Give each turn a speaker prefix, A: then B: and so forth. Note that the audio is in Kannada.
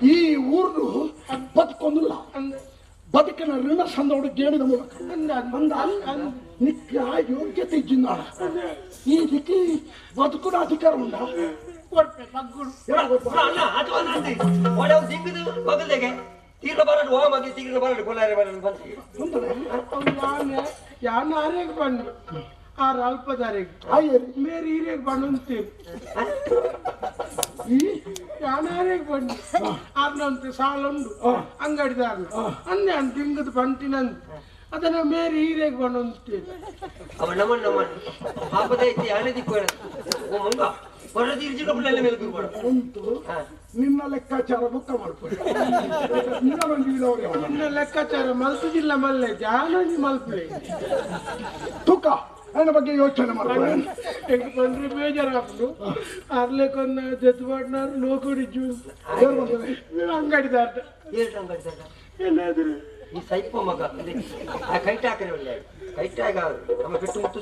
A: ಈ ಊರು ಬದುಕೊಂದಿಲ್ಲ ಬದುಕಿನ ಋಣ ಸಂದೋಡು ಗೇಣಿದ ಮೂಲಕ ನಿಕ್ಕ ಯೋಗ್ಯತೆ ಇಜ್ಜಿನಾಳ ಈ ದಿಕ್ಕಿ ಬದುಕುನ ಅಧಿಕಾರ ಉಂಡ
B: ತೀರ್ಲ ಬರಡು ಹೋಗಿ ತೀರ್ಲ ಬರಡು ಕೊಲಾರೆ ಬರಡು
C: ಯಾನ ಆರೆಗೆ ಬಂದು ಆರು ಅಲ್ಪದಾರೆಗೆ ಮೇರೆ ಹಿರಿಯಗೆ ಬಂದು ಅಂತೀವಿ ಯಾನಾರೆಗೆ ಬಂದು ಆರ್ನಂತೆ ಸಾಲುಂಡು ಅಂಗಡಿದಾರ್ನ ಅಂದೆ ಅಂತ ಹಿಂಗದ ಬಂತಿನಂತ ಅದನ್ನ ಮೇರೆ ಹಿರಿಯಗೆ ಬಂದು ಅಂತೀವಿ
B: ಅವ ನಮ್ಮಣ್ಣ ನಮ್ಮಣ್ಣ ಹಾಪದೈತಿ ಹಣೆ ದಿಕ್ಕು ಮಂಗ ಹೊರದಿರ್ಜಿನ ಬಿಡ್ಲೆಲ್ಲ ಮೇಲೆ
A: ಉಂಟು ನಿನ್ನ ಲೆಕ್ಕಾಚಾರ ಬುಕ್ಕ ಮಾಡ್ಕೊಳ್ಳಿ
C: ನಿನ್ನ ಲೆಕ್ಕಾಚಾರ ಮಲ್ಪದಿಲ್ಲ ಮಲ್ಲೆ ಜಾನಿ ಮಲ್ಪಲೆ
A: ತೂಕ ನನ್ನ ಬಗ್ಗೆ ಯೋಚನೆ ಮಾಡ್ಕೊಳ್ಳಿ
C: ಹೆಂಗ್ ಬಂದ್ರೆ ಬೇಜಾರಾಗ್ದು ಅರ್ಲೆಕೊಂದು ಜತ್ ಮಾಡ್ನಾರು ನೋಕುಡಿ ಜ್ಯೂಸ್ ಅಂಗಡಿದಾರ್ದ
B: ಏನಾದ್ರು ಈ ಸೈಪ ಮಗ ಕೈಟ್ ಹಾಕಿದ್ರೆ ಒಳ್ಳೆ ಕೈಟ್ ಆಗ ನಮ್ಮ ಬಿಟ್ಟು ಮುತ್ತು